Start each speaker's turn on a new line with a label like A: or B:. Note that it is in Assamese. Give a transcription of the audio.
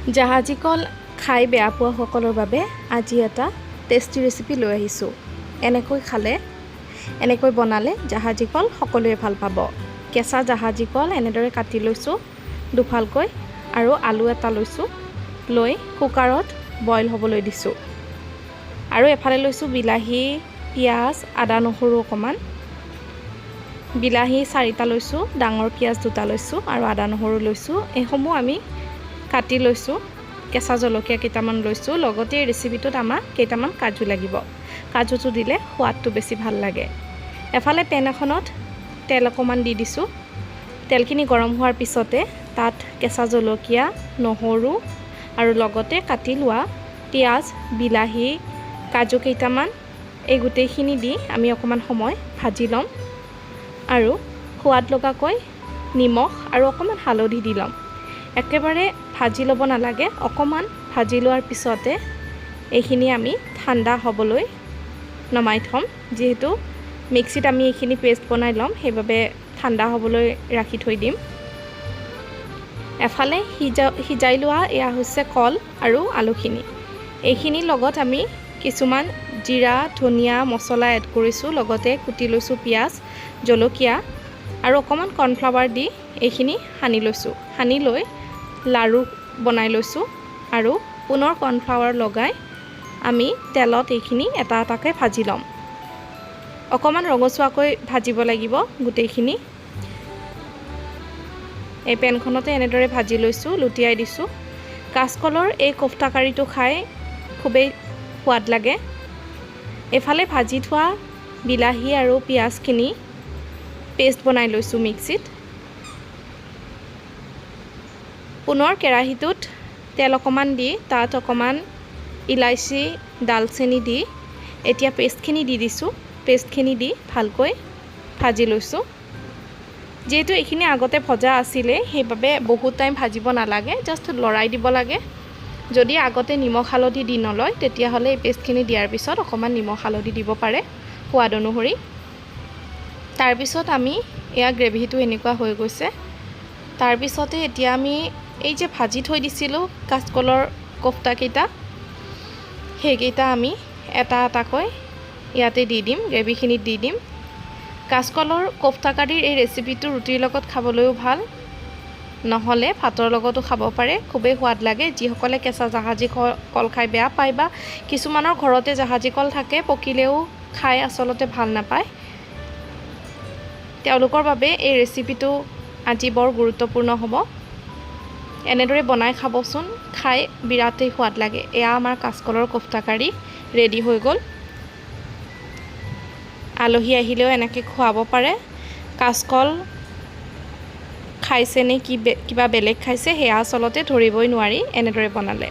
A: জাহাজী কল খাই বেয়া পোৱা সকলৰ বাবে আজি এটা টেষ্টি ৰেচিপি লৈ আহিছোঁ। এনেকৈ বনালে জাহাজী কল সকলোৱে ভাল পাব। কেঁচা জাহাজী কল এনেদৰে কাটি লৈছোঁ দুফালকৈ আৰু আলু এটা লৈছোঁ, লৈ কুকাৰত বইল হ'বলৈ দিছোঁ। আৰু এফালে লৈছোঁ বিলাহী, পিঁয়াজ, আদা নহৰু অকণমান। বিলাহী 4টা লৈছোঁ, ডাঙৰ পিঁয়াজ 2টা লৈছোঁ আৰু আদা নহৰু লৈছোঁ। এইসমূহ আমি কাটি লৈছোঁ। কেঁচা জলকীয়া কেইটামান লৈছোঁ। লগতে এই ৰেচিপিটোত আমাক কেইটামান কাজু লাগিব। কাজুটো দিলে সোৱাদটো বেছি ভাল লাগে। এফালে পেন এখনত তেল অকণমান দি দিছোঁ। তেলখিনি গৰম হোৱাৰ পিছতে তাত কেঁচা জলকীয়া, নহৰু আৰু লগতে কাটি লোৱা পিঁয়াজ, বিলাহী, কাজু কেইটামান এই গোটেইখিনি দি আমি অকণমান সময় ভাজি ল'ম আৰু সোৱাদ লগাকৈ নিমখ আৰু অকণমান হালধি দি ল'ম। একেবাৰে ভাজি ল'ব নালাগে, অকণমান ভাজি লোৱাৰ পিছতে এইখিনি আমি ঠাণ্ডা হ'বলৈ নমাই থ'ম। যিহেতু মিক্সিত আমি এইখিনি পেষ্ট বনাই ল'ম, সেইবাবে ঠাণ্ডা হ'বলৈ ৰাখি থৈ দিম। এফালে সিজাই লোৱা এয়া হৈছে কল আৰু আলুখিনি। এইখিনিৰ লগত আমি কিছুমান জিৰা, ধনিয়া মছলা এড কৰিছোঁ। লগতে কুটি লৈছোঁ পিঁয়াজ, জলকীয়া আৰু অকণমান কৰ্ণফ্লাৱাৰ দি এইখিনি সানি লৈছোঁ। সানি লৈ লাড়ু বনাই লৈছোঁ আৰু পুনৰ কৰ্ণফ্লাৱাৰ লগাই আমি তেলত এইখিনি এটা এটাকৈ ভাজি ল'ম। অকণমান ৰঙচুৱাকৈ ভাজিব লাগিব গোটেইখিনি। এই পেনখনতে এনেদৰে ভাজি লৈছোঁ, লুটিয়াই দিছোঁ। কাচকলৰ এই কোফটা কাৰীটো খাই খুবেই সোৱাদ লাগে। এফালে ভাজি থোৱা বিলাহী আৰু পিঁয়াজখিনি পেষ্ট বনাই লৈছোঁ মিক্সিত। পুনৰ কেৰাহীটোত তেল অকণমান দি তাত অকণমান ইলাইচি, ডালচেনি দি এতিয়া পেষ্টখিনি দি দিছোঁ। পেষ্টখিনি দি ভালকৈ ভাজি লৈছোঁ। যিহেতু এইখিনি আগতে ভজা আছিলে, সেইবাবে বহুত টাইম ভাজিব নালাগে, জাষ্ট লৰাই দিব লাগে। যদি আগতে নিমখ হালধি দি নলয়, তেতিয়াহ'লে এই পেষ্টখিনি দিয়াৰ পিছত অকণমান নিমখ হালধি দিব পাৰে সোৱাদ অনুসৰি। তাৰপিছত আমি এয়া গ্ৰেভিটো এনেকুৱা হৈ গৈছে। তাৰপিছতে এতিয়া আমি এই যে ভাজি থৈ দিছিলোঁ কাচকলৰ কোফটাকেইটা, সেইকেইটা আমি এটা এটাকৈ ইয়াতে দি দিম, গ্ৰেভিখিনিত দি দিম। কাচকলৰ কোফটা কাৰীৰ এই ৰেচিপিটো ৰুটিৰ লগত খাবলৈও ভাল, নহ'লে ভাতৰ লগতো খাব পাৰে। খুবেই সোৱাদ লাগে। যিসকলে কেঁচা জাহাজী কল খাই বেয়া পায় বা কিছুমানৰ ঘৰতে জাহাজী কল থাকে, পকিলেও খাই আচলতে ভাল নাপায়, তেওঁলোকৰ বাবে এই ৰেচিপিটো আজি বৰ গুৰুত্বপূৰ্ণ হ'ব। এনেদৰে বনাই খাবচোন, খাই বিৰাটেই সোৱাদ লাগে। এয়া আমাৰ কাচকলৰ কোফটা কাৰী ৰেডি হৈ গ'ল। আলহী আহিলেও এনেকৈ খুৱাব পাৰে। কাচকল খাইছে নে কিবা বেলেগ খাইছে সেয়া আচলতে ধৰিবই নোৱাৰি এনেদৰে বনালে।